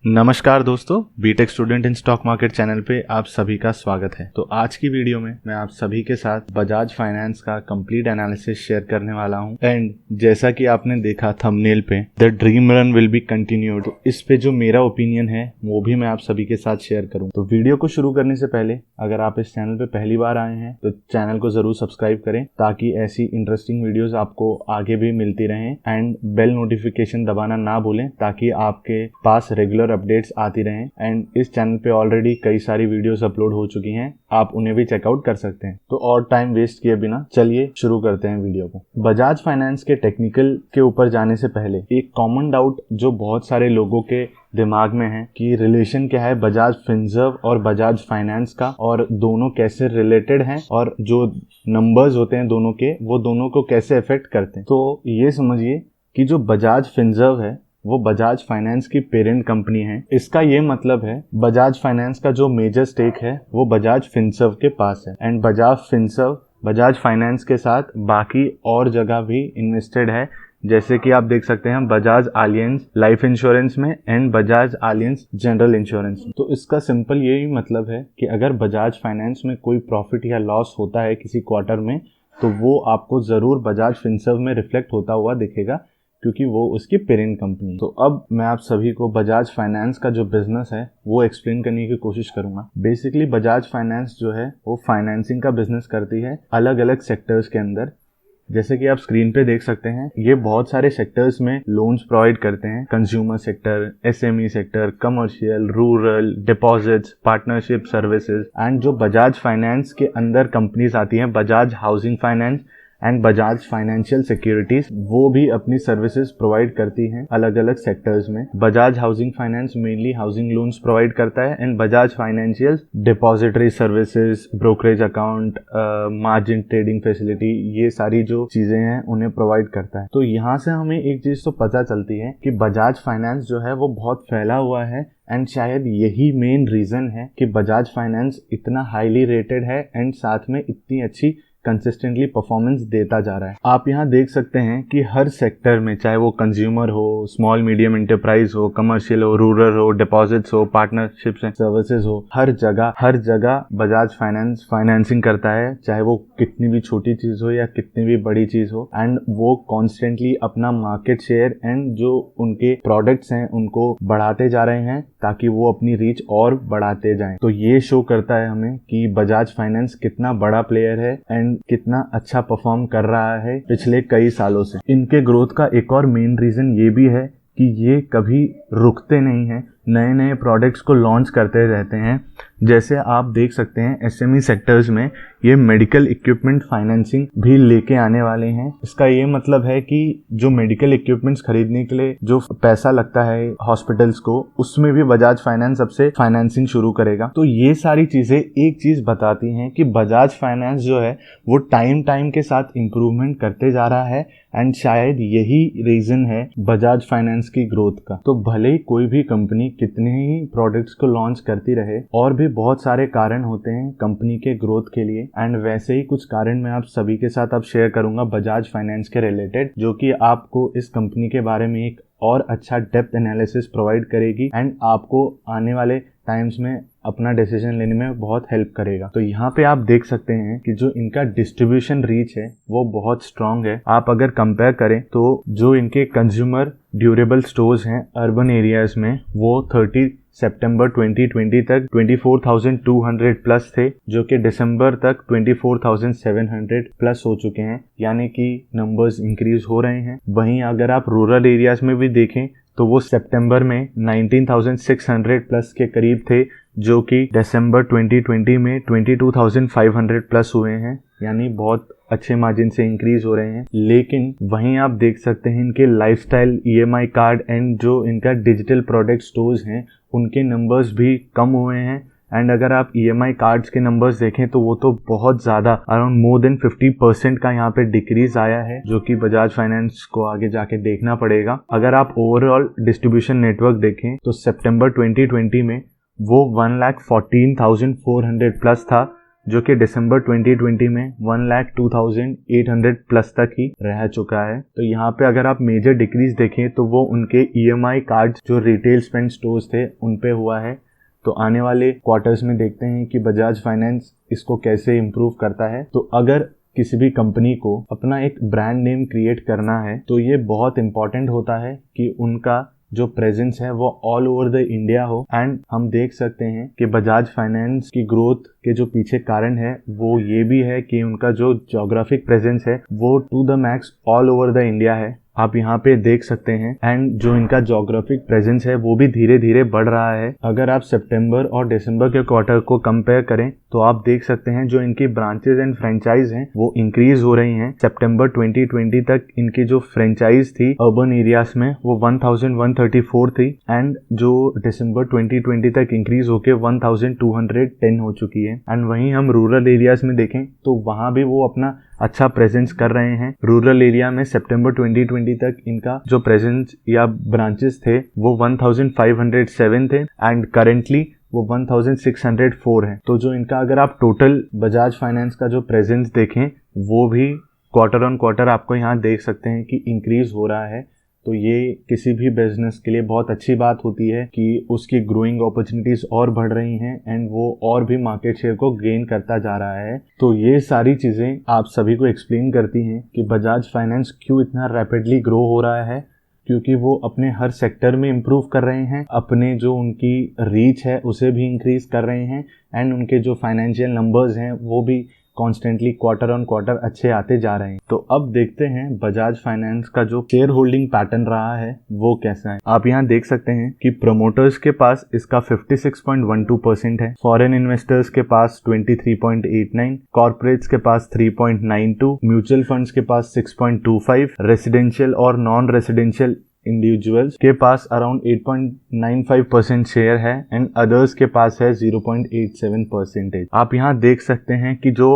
नमस्कार दोस्तों, BTech student in stock market channel पे आप सभी का स्वागत है। तो आज की वीडियो में मैं आप सभी के साथ बजाज फाइनेंस का कंप्लीट एनालिसिस शेयर करने वाला हूं। एंड जैसा कि आपने देखा थंबनेल पे, the dream run will be continued, तो इस पे जो मेरा ओपिनियन है वो भी मैं आप सभी के साथ शेयर करूं। तो वीडियो को शुरू करने से पहले अगर आप इस चैनल पे पहली बार आए हैं तो चैनल को जरूर सब्सक्राइब करें ताकि ऐसी इंटरेस्टिंग वीडियोज आपको आगे भी मिलती रहें। एंड बेल नोटिफिकेशन दबाना ना भूलें ताकि आपके पास रेगुलर अपडेट्स आती रहें। एंड इस चैनल पे ऑलरेडी कई सारी वीडियोस अपलोड हो चुकी हैं, आप उन्हें भी चेकआउट कर सकते हैं। तो और टाइम वेस्ट किए बिना चलिए शुरू करते हैं वीडियो को। बजाज फाइनेंस के टेक्निकल के ऊपर जाने से पहले एक कॉमन डाउट जो बहुत सारे लोगों के दिमाग में है कि रिलेशन क्या है बजाज फिनसर्व और बजाज फाइनेंस का, और दोनों कैसे रिलेटेड हैं, और जो नंबर्स होते हैं दोनों के वो दोनों को कैसे अफेक्ट करते हैं। तो ये समझिए कि जो बजाज फिनसर्व है वो बजाज फाइनेंस की पेरेंट कंपनी है। इसका ये मतलब है बजाज फाइनेंस का जो मेजर स्टेक है वो बजाज फिनसर्व के पास है। And Bajaj Finserv Bajaj finance के साथ बाकी और जगह भी इन्वेस्टेड है, जैसे कि आप देख सकते हैं बजाज आलियंस लाइफ इंश्योरेंस में and Bajaj alliance general insurance में। तो इसका सिंपल यही मतलब है कि अगर बजाज फाइनेंस में कोई प्रॉफिट या लॉस होता है किसी क्वार्टर में तो वो आपको जरूर बजाज फिनसर्व में रिफ्लेक्ट होता हुआ दिखेगा क्योंकि वो उसकी पेरेंट कंपनी। तो अब मैं आप सभी को बजाज फाइनेंस का जो बिजनेस है वो एक्सप्लेन करने की कोशिश करूंगा। बेसिकली बजाज फाइनेंस जो है वो फाइनेंसिंग का बिजनेस करती है अलग अलग सेक्टर्स के अंदर। जैसे कि आप स्क्रीन पे देख सकते हैं ये बहुत सारे सेक्टर्स में लोन्स प्रोवाइड करते हैं। Consumer sector, SME sector, commercial, rural, deposits, partnership services. And जो बजाज फाइनेंस के अंदर कंपनीज आती हैं Bajaj housing finance and Bajaj financial securities, वो भी अपनी सर्विसेज प्रोवाइड करती हैं अलग अलग सेक्टर्स में। Bajaj housing finance mainly housing loans provide करता है and Bajaj financial depository services, brokerage account, margin trading facility, ये सारी जो चीजें हैं उन्हें प्रोवाइड करता है। तो यहाँ से हमें एक चीज तो पता चलती है कि बजाज फाइनेंस जो है वो बहुत फैला हुआ है एंड शायद यही मेन रीजन है कि बजाज फाइनेंस इतना हाईली रेटेड है एंड साथ में इतनी अच्छी कंसिस्टेंटली परफॉर्मेंस देता जा रहा है। आप यहाँ देख सकते हैं कि हर सेक्टर में, चाहे वो कंज्यूमर हो, स्मॉल मीडियम एंटरप्राइज हो, कमर्शियल हो, रूरल हो, डिपॉजिट्स हो, पार्टनरशिप्स एंड सर्विसेज हो, हर जगह बजाज फाइनेंस फाइनेंसिंग करता है, चाहे वो कितनी भी छोटी चीज हो या कितनी भी बड़ी चीज हो। एंड वो कॉन्स्टेंटली अपना मार्केट शेयर एंड जो उनके प्रोडक्ट्स हैं उनको बढ़ाते जा रहे हैं ताकि वो अपनी रीच और बढ़ाते जाएं। तो ये शो करता है हमें कि बजाज फाइनेंस कितना बड़ा प्लेयर है एंड कितना अच्छा परफॉर्म कर रहा है पिछले कई सालों से। इनके ग्रोथ का एक और मेन रीजन ये भी है कि ये कभी रुकते नहीं हैं, नए नए प्रोडक्ट्स को लॉन्च करते रहते हैं। जैसे आप देख सकते हैं एसएमई सेक्टर्स में ये मेडिकल इक्विपमेंट फाइनेंसिंग भी लेके आने वाले हैं। इसका ये मतलब है कि जो मेडिकल इक्विपमेंट्स खरीदने के लिए जो पैसा लगता है हॉस्पिटल्स को, उसमें भी बजाज फाइनेंस अब से फाइनेंसिंग शुरू करेगा। तो ये सारी चीजें एक चीज बताती हैं कि बजाज फाइनेंस जो है वो टाइम के साथ इम्प्रूवमेंट करते जा रहा है एंड शायद यही रीजन है बजाज फाइनेंस की ग्रोथ का। तो भले ही कोई भी कंपनी कितने ही प्रोडक्ट्स को लॉन्च करती रहे, और भी बहुत सारे कारण होते हैं कंपनी के ग्रोथ के लिए। एंड वैसे ही कुछ कारण मैं आप सभी के साथ अब शेयर करूंगा बजाज फाइनेंस के रिलेटेड, जो कि आपको इस कंपनी के बारे में एक और अच्छा डेप्थ एनालिसिस प्रोवाइड करेगी एंड आपको आने वाले टाइम्स में अपना डिसीजन लेने में बहुत हेल्प करेगा। तो यहाँ पे आप देख सकते हैं कि जो इनका डिस्ट्रीब्यूशन रीच है वो बहुत स्ट्रांग है। आप अगर कंपेयर करें तो जो इनके कंज्यूमर ड्यूरेबल स्टोर्स हैं अर्बन एरियाज में वो 30 सितंबर 2020 तक 24,200 प्लस थे, जो कि दिसंबर तक 24,700 प्लस हो चुके हैं, यानी कि नंबर्स इंक्रीज हो रहे हैं। वहीं अगर आप रूरल एरियाज में भी देखें तो वो सितंबर में 19,600 प्लस के करीब थे, जो कि दिसंबर 2020 में 22,500 प्लस हुए हैं, यानी बहुत अच्छे मार्जिन से इंक्रीज हो रहे हैं। लेकिन वहीं आप देख सकते हैं इनके लाइफस्टाइल ईएमआई कार्ड एंड जो इनका डिजिटल प्रोडक्ट स्टोर्स हैं उनके नंबर्स भी कम हुए हैं। एंड अगर आप ईएमआई कार्ड्स के नंबर्स देखें तो वो तो बहुत ज़्यादा अराउंड मोर देन 50% का यहाँ पे डिक्रीज आया है, जो कि बजाज फाइनेंस को आगे जाके देखना पड़ेगा। अगर आप ओवरऑल डिस्ट्रीब्यूशन नेटवर्क देखें तो सितंबर 2020 में वो 1,14,400 प्लस था, जो कि दिसंबर 2020 में 1,02,800 प्लस तक ही रह चुका है। तो यहाँ पे अगर आप मेजर डिक्रीज देखें तो वो उनके EMI कार्ड्स जो रिटेल स्पेंड स्टोर्स थे उन पे हुआ है। तो आने वाले क्वार्टर्स में देखते हैं कि बजाज फाइनेंस इसको कैसे इम्प्रूव करता है। तो अगर किसी भी कंपनी को अपना एक ब्रांड नेम क्रिएट करना है तो ये बहुत इंपॉर्टेंट होता है कि उनका जो प्रेजेंस है वो ऑल ओवर द इंडिया हो। एंड हम देख सकते हैं कि बजाज फाइनेंस की ग्रोथ के जो पीछे कारण है वो ये भी है कि उनका जो ज्योग्राफिक प्रेजेंस है वो to the max all over the India है, आप यहाँ पे देख सकते हैं। एंड जो इनका ज्योग्राफिक प्रेजेंस है वो भी धीरे धीरे बढ़ रहा है। अगर आप सितंबर और दिसंबर के क्वार्टर को कंपेयर करें तो आप देख सकते हैं जो इनकी ब्रांचेस एंड फ्रेंचाइज हैं वो इंक्रीज हो रही हैं। सितंबर 2020 तक इनकी जो फ्रेंचाइज थी अर्बन एरियाज में वो 1134 थी एंड जो दिसंबर 2020 तक इंक्रीज होके 1210 हो चुकी है। एंड वहीं हम रूरल एरियाज में देखें तो वहां भी वो अपना अच्छा प्रेजेंस कर रहे हैं। रूरल एरिया में सितंबर 2020 तक इनका जो प्रेजेंस या ब्रांचेस थे वो 1507 थे एंड करेंटली वो 1604 है। तो जो इनका अगर आप टोटल बजाज फाइनेंस का जो प्रेजेंस देखें वो भी क्वार्टर ऑन क्वार्टर आपको यहाँ देख सकते हैं कि इंक्रीज हो रहा है। तो ये किसी भी बिजनेस के लिए बहुत अच्छी बात होती है कि उसकी ग्रोइंग अपॉर्चुनिटीज और बढ़ रही हैं एंड वो और भी मार्केट शेयर को गेन करता जा रहा है। तो ये सारी चीज़ें आप सभी को एक्सप्लेन करती हैं कि बजाज फाइनेंस क्यों इतना रैपिडली ग्रो हो रहा है, क्योंकि वो अपने हर सेक्टर में इम्प्रूव कर रहे हैं, अपने जो उनकी रीच है उसे भी इंक्रीज कर रहे हैं एंड उनके जो फाइनेंशियल नंबर्स हैं वो भी कॉन्स्टेंटली क्वार्टर ऑन क्वार्टर अच्छे आते जा रहे हैं। तो अब देखते हैं बजाज फाइनेंस का जो शेयर होल्डिंग पैटर्न रहा है वो कैसा है। आप यहाँ देख सकते हैं कि प्रमोटर्स के पास इसका 56.12% है, फॉरेन इन्वेस्टर्स के पास 23.89, कॉर्पोरेट्स के पास 3.92, म्यूचुअल फंड्स के पास 6.25, रेसिडेंशियल और नॉन रेसिडेंशियल इंडिविजुअल्स के पास अराउंड 8.95% शेयर है एंड अदर्स के पास है 0.87%। आप यहाँ देख सकते हैं कि जो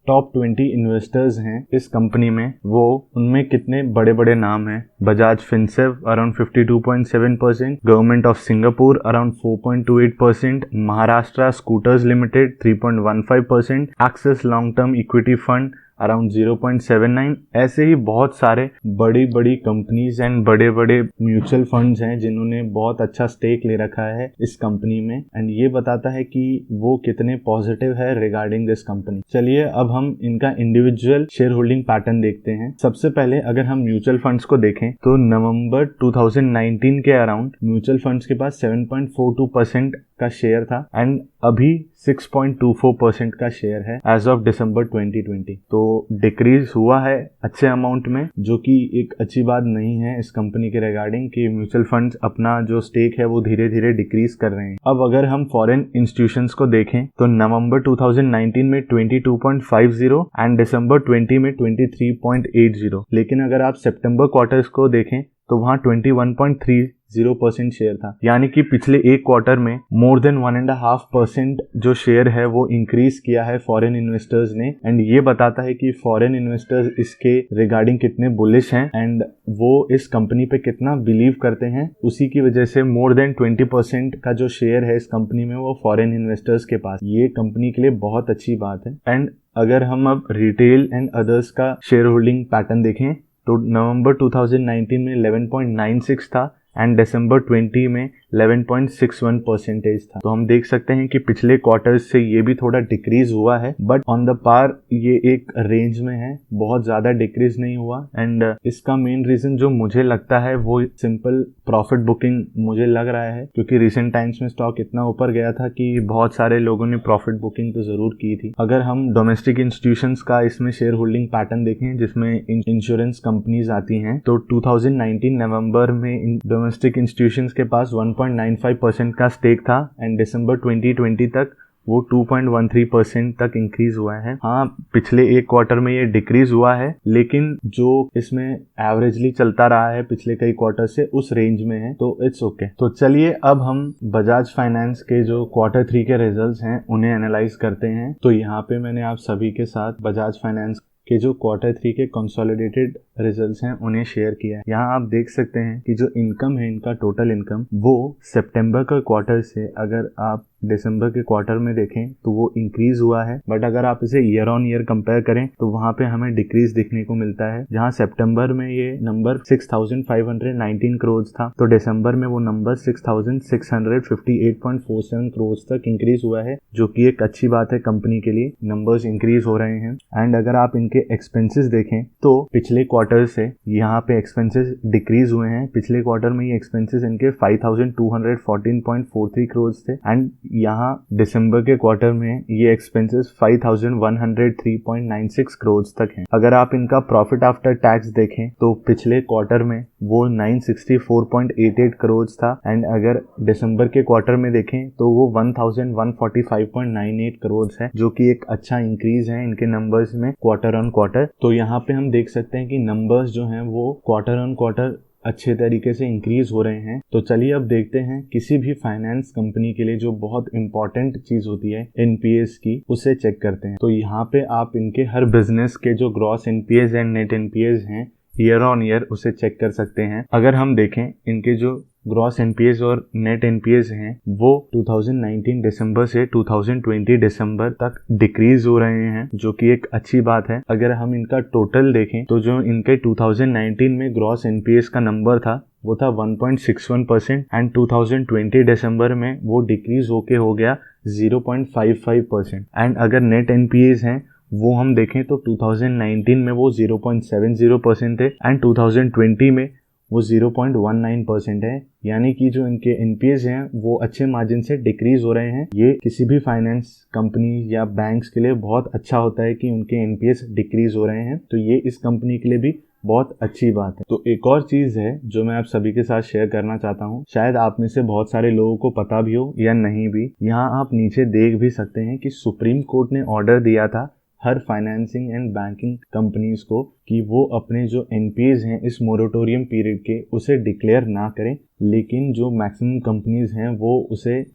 टॉप 20 इन्वेस्टर्स हैं इस कंपनी में वो उनमें कितने बड़े बड़े नाम हैं। Bajaj Finserv around 52.7%, government of Singapore around 4.28%, Maharashtra scooters limited 3.15%, Axis long term equity fund around 0.79। ऐसे ही बहुत सारे बड़ी बड़ी कंपनीज एंड बड़े बड़े म्यूचुअल फंड्स हैं जिन्होंने बहुत अच्छा स्टेक ले रखा है इस कंपनी में एंड ये बताता है कि वो कितने पॉजिटिव है रिगार्डिंग दिस कंपनी। चलिए अब हम इनका इंडिविजुअल शेयर होल्डिंग पैटर्न देखते हैं। सबसे पहले अगर हम म्यूचुअल फंड्स को देखें तो नवंबर 2019 के अराउंड म्यूचुअल फंड्स के पास 7.42% का शेयर था एंड अभी 6.24% का शेयर है एज ऑफ दिसंबर 2020। तो डिक्रीज हुआ है अच्छे अमाउंट में, जो कि एक अच्छी बात नहीं है इस कंपनी के रिगार्डिंग कि म्यूचुअल फंड्स अपना जो स्टेक है वो धीरे धीरे डिक्रीज कर रहे हैं। अब अगर हम फॉरेन इंस्टीट्यूशंस को देखें तो नवंबर 2019 में 22.50 एंड दिसंबर 20 में 23.80, लेकिन अगर आप सितंबर क्वार्टर्स को देखें तो वहाँ 21.30% शेयर था। यानी कि पिछले एक क्वार्टर में मोर देन 1.5% जो शेयर है वो इंक्रीज किया है फॉरेन इन्वेस्टर्स ने एंड ये बताता है कि फॉरेन इन्वेस्टर्स इसके रिगार्डिंग कितने बुलिश हैं एंड वो इस कंपनी पे कितना बिलीव करते हैं। उसी की वजह से मोर देन 20% का जो शेयर है इस कंपनी में वो फॉरेन इन्वेस्टर्स के पास। ये कंपनी के लिए बहुत अच्छी बात है। एंड अगर हम अब रिटेल एंड अदर्स का शेयर होल्डिंग पैटर्न देखें तो नवंबर 2019 में 11.96 था एंड दिसंबर 20 में 11.61% था। तो हम देख सकते हैं कि पिछले क्वार्टर्स से ये भी थोड़ा डिक्रीज हुआ है बट ऑन द पार ये एक रेंज में है, बहुत ज्यादा डिक्रीज नहीं हुआ। एंड इसका मेन रीजन जो मुझे लगता है वो सिंपल प्रॉफिट बुकिंग मुझे लग रहा है, क्योंकि रिसेंट टाइम्स में स्टॉक इतना ऊपर गया था कि बहुत सारे लोगों ने प्रॉफिट बुकिंग तो जरूर की थी। अगर हम डोमेस्टिक इंस्टीट्यूशंस का इसमें शेयर होल्डिंग पैटर्न देखें जिसमें इंश्योरेंस कंपनीज आती हैं तो 2019 नवंबर में डोमेस्टिक इंस्टीट्यूशंस के पास 1.95% का स्टेक था एंड दिसंबर 2020 तक वो 2.13% तक इंक्रीज हुआ है। हाँ, पिछले एक क्वार्टर में ये डिक्रीज हुआ है लेकिन जो इसमें एवरेजली चलता रहा है पिछले कई क्वार्टर से उस रेंज में है, तो इट्स ओके। तो चलिए अब हम बजाज फाइनेंस के जो क्वार्टर 3 के रिजल्ट्स हैं उन्हें एनालाइज करते हैं। तो यहाँ पे मैंने आप सभी के साथ बजाज फाइनेंस के जो क्वार्टर 3 के कंसोलिडेटेड रिजल्ट्स हैं उन्हें शेयर किया है। यहाँ आप देख सकते हैं कि जो इनकम है इनका टोटल इनकम वो सितंबर का क्वार्टर से अगर आप दिसंबर के क्वार्टर में देखें तो वो इंक्रीज हुआ है, बट अगर आप इसे ईयर ऑन ईयर कंपेयर करें तो वहाँ पे हमें डिक्रीज दिखने को मिलता है। जहाँ सितंबर में ये नंबर 6,519 करोड़ था, तो दिसंबर में वो नंबर 6,658.47 करोड़ तक इंक्रीज हुआ है, जो कि एक अच्छी बात है कंपनी के लिए। नंबर्स इंक्रीज हो रहे हैं। एंड अगर आप इनके एक्सपेंसेस देखें तो पिछले क्वार्टर से यहाँ पे एक्सपेंसेस डिक्रीज हुए हैं। पिछले क्वार्टर में ये एक्सपेंसेस इनके 5,214.43 करोड़ थे, एंड यहाँ दिसंबर के क्वार्टर में ये एक्सपेंसेस 5,103.96 करोड़ तक हैं। अगर आप इनका प्रॉफिट आफ्टर टैक्स देखें तो पिछले क्वार्टर में वो 964.88 करोड़ था, एंड अगर दिसंबर के क्वार्टर में देखें तो वो 1,145.98 करोड़ है, जो कि एक अच्छा इंक्रीज है इनके नंबर्स में क्वार्टर ऑन क्वार्टर। तो यहाँ पे हम देख सकते हैं कि नंबर्स जो हैं वो क्वार्टर ऑन क्वार्टर अच्छे तरीके से इंक्रीज हो रहे हैं। तो चलिए अब देखते हैं किसी भी फाइनेंस कंपनी के लिए जो बहुत इंपॉर्टेंट चीज होती है एनपीएस की, उसे चेक करते हैं। तो यहाँ पे आप इनके हर बिजनेस के जो gross NPS and net NPS हैं ईयर ऑन ईयर उसे चेक कर सकते हैं। अगर हम देखें इनके जो ग्रॉस एनपीएस और नेट एनपीएस हैं वो 2019 दिसंबर से 2020 दिसंबर तक डिक्रीज हो रहे हैं, जो कि एक अच्छी बात है। अगर हम इनका टोटल देखें तो जो इनके 2019 में ग्रॉस एनपीएस का नंबर था वो था 1.61% एंड 2020 दिसंबर में वो डिक्रीज होके हो गया 0.55%। एंड अगर नेट एनपीएस हैं वो हम देखें तो 2019 में वो 0.70% थे एंड 2020 में वो 0.19% है। यानी कि जो इनके एनपीएस हैं वो अच्छे मार्जिन से डिक्रीज हो रहे हैं। ये किसी भी फाइनेंस कंपनी या बैंक्स के लिए बहुत अच्छा होता है कि उनके एनपीएस डिक्रीज हो रहे हैं, तो ये इस कंपनी के लिए भी बहुत अच्छी बात है। तो एक और चीज है जो मैं आप सभी के साथ शेयर करना चाहता हूँ, शायद आप में से बहुत सारे लोगों को पता भी हो या नहीं भी। यहाँ आप नीचे देख भी सकते हैं कि सुप्रीम कोर्ट ने ऑर्डर दिया था हर फाइनेंसिंग एंड बैंकिंग कंपनीज को कि वो अपने जो एनपीएस हैं इस मोरेटोरियम पीरियड के उसे डिक्लेयर ना करें, लेकिन जो मैक्सिमम कंपनीज हैं वो उसे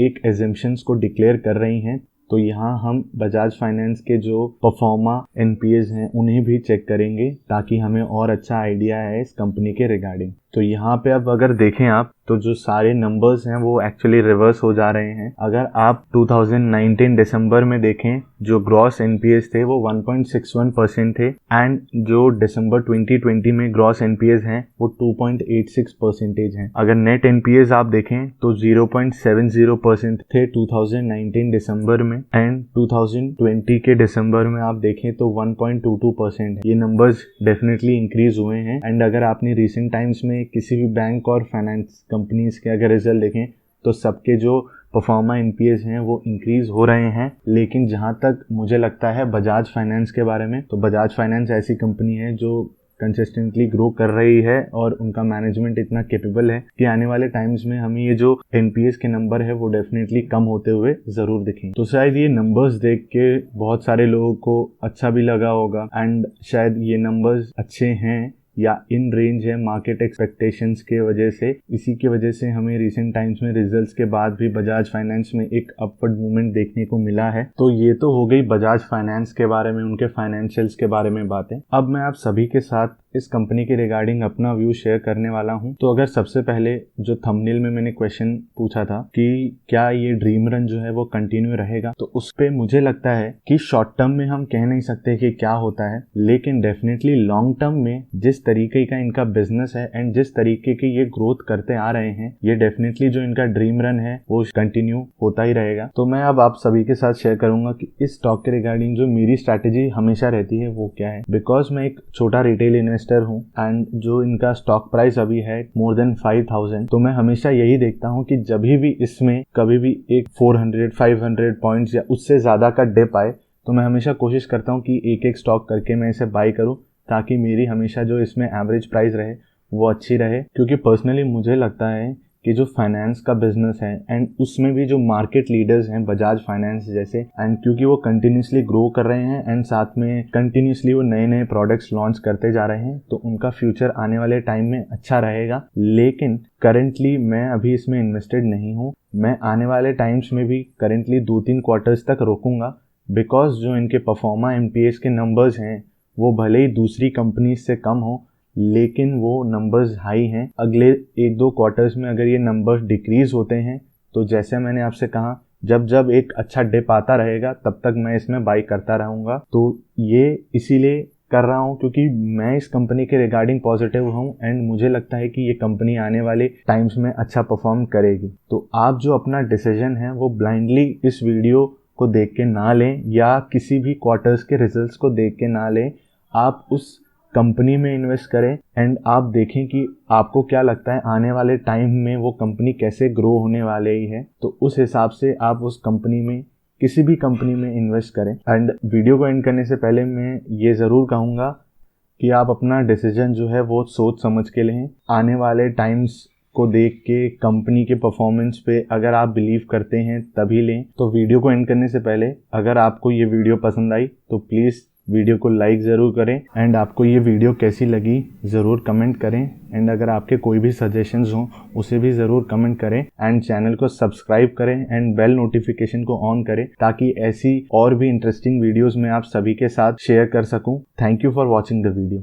एक एजम्पशंस को डिक्लेयर कर रही हैं। तो यहाँ हम बजाज फाइनेंस के जो परफॉर्मा एनपीएस हैं उन्हें भी चेक करेंगे ताकि हमें और अच्छा आइडिया है इस कंपनी के रिगार्डिंग। तो यहाँ पे अब अगर देखें आप तो जो सारे नंबर्स हैं वो एक्चुअली रिवर्स हो जा रहे हैं। अगर आप 2019 दिसंबर में देखें जो ग्रॉस एनपीएस थे वो 1.61% थे, एंड जो दिसंबर 2020 में ग्रॉस एनपीएस हैं वो 2.86% हैं। अगर नेट एनपीएस आप देखें तो 0.70% थे 2019 दिसंबर में, एंड 2020 के दिसंबर में आप देखें तो 1.22% है। ये नंबर्स डेफिनेटली इंक्रीज हुए हैं। एंड अगर आपने रिसेंट टाइम्स में किसी भी बैंक और फाइनेंस कंपनीज के अगर रिजल्ट देखें तो सबके जो परफॉर्मा एनपीएस हैं वो इंक्रीज हो रहे हैं। लेकिन जहां तक मुझे लगता है बजाज फाइनेंस के बारे में, तो बजाज फाइनेंस ऐसी कंपनी है जो कंसिस्टेंटली ग्रो कर रही है और उनका मैनेजमेंट इतना कैपेबल है कि आने वाले टाइम्स में हमें ये जो एनपीएस के नंबर है वो डेफिनेटली कम होते हुए जरूर दिखेंगे। तो शायद ये नंबर्स देख के बहुत सारे लोगों को अच्छा भी लगा होगा, एंड शायद ये नंबर्स अच्छे हैं या इन रेंज है मार्केट एक्सपेक्टेशंस के वजह से। इसी की वजह से हमें रिसेंट टाइम्स में रिजल्ट्स के बाद भी बजाज फाइनेंस में एक अपवर्ड मूवमेंट देखने को मिला है। तो ये तो हो गई बजाज फाइनेंस के बारे में, उनके फाइनेंशियल्स के बारे में बातें। अब मैं आप सभी के साथ इस कंपनी के रिगार्डिंग अपना व्यू शेयर करने वाला हूं। तो अगर सबसे पहले जो थंबनेल में मैंने क्वेश्चन पूछा था कि क्या ये ड्रीम रन जो है वो कंटिन्यू रहेगा, तो उस पे मुझे लगता है कि शॉर्ट टर्म में हम कह नहीं सकते कि क्या होता है, लेकिन डेफिनेटली लॉन्ग टर्म में जिस तरीके का इनका बिजनेस है एंड जिस तरीके की ये ग्रोथ करते आ रहे हैं, ये डेफिनेटली जो इनका ड्रीम रन है वो कंटिन्यू होता ही रहेगा। तो मैं अब आप सभी के साथ शेयर करूंगा कि इस स्टॉक के रिगार्डिंग जो मेरी स्ट्रैटेजी हमेशा रहती है वो क्या है। बिकॉज मैं एक छोटा रिटेल इन्वेस्टर हूँ एंड जो इनका स्टॉक प्राइस अभी है मोर देन 5,000, तो मैं हमेशा यही देखता हूँ कि जब भी इसमें कभी भी एक 400-500 पॉइंट्स या उससे ज्यादा का डिप आए तो मैं हमेशा कोशिश करता हूँ कि एक एक स्टॉक करके मैं इसे बाय करूँ, ताकि मेरी हमेशा जो इसमें एवरेज प्राइस रहे वो अच्छी रहे। क्योंकि पर्सनली मुझे लगता है कि जो फाइनेंस का बिजनेस है एंड उसमें भी जो मार्केट लीडर्स हैं बजाज फाइनेंस जैसे, एंड क्योंकि वो कंटिन्यूसली ग्रो कर रहे हैं एंड साथ में कंटिन्यूसली वो नए नए प्रोडक्ट्स लॉन्च करते जा रहे हैं, तो उनका फ्यूचर आने वाले टाइम में अच्छा रहेगा। लेकिन करेंटली मैं अभी इसमें इन्वेस्टेड नहीं हूँ। मैं आने वाले टाइम्स में भी करेंटली 2-3 क्वार्टर्स तक रोकूंगा, बिकॉज जो इनके परफॉर्मा एमपीएस के नंबर्स हैं वो भले ही दूसरी कंपनीज से कम हो, लेकिन वो नंबर्स हाई हैं। अगले 1-2 क्वार्टर्स में अगर ये नंबर्स डिक्रीज होते हैं तो जैसे मैंने आपसे कहा जब जब एक अच्छा डिप आता रहेगा तब तक मैं इसमें बाई करता रहूँगा। तो ये इसीलिए कर रहा हूँ क्योंकि मैं इस कंपनी के रिगार्डिंग पॉजिटिव हूँ एंड मुझे लगता है कि ये कंपनी आने वाले टाइम्स में अच्छा परफॉर्म करेगी। तो आप जो अपना डिसीजन है वो ब्लाइंडली इस वीडियो को देख के ना लें या किसी भी क्वार्टर्स के रिजल्ट्स को देख के ना लें। आप उस कंपनी में इन्वेस्ट करें एंड आप देखें कि आपको क्या लगता है आने वाले टाइम में वो कंपनी कैसे ग्रो होने वाले ही है। तो उस हिसाब से आप उस कंपनी में, किसी भी कंपनी में इन्वेस्ट करें। एंड वीडियो को एंड करने से पहले मैं ये ज़रूर कहूँगा कि आप अपना डिसीजन जो है वो सोच समझ के लें। आने वाले टाइम्स को देख के कंपनी के परफॉर्मेंस पे अगर आप बिलीव करते हैं तभी लें। तो वीडियो को एंड करने से पहले अगर आपको ये वीडियो पसंद आई तो प्लीज़ वीडियो को लाइक ज़रूर करें एंड आपको ये वीडियो कैसी लगी ज़रूर कमेंट करें। एंड अगर आपके कोई भी सजेशंस हों उसे भी ज़रूर कमेंट करें एंड चैनल को सब्सक्राइब करें एंड बेल नोटिफिकेशन को ऑन करें ताकि ऐसी और भी इंटरेस्टिंग वीडियोस मैं आप सभी के साथ शेयर कर सकूं। Thank you for watching the video.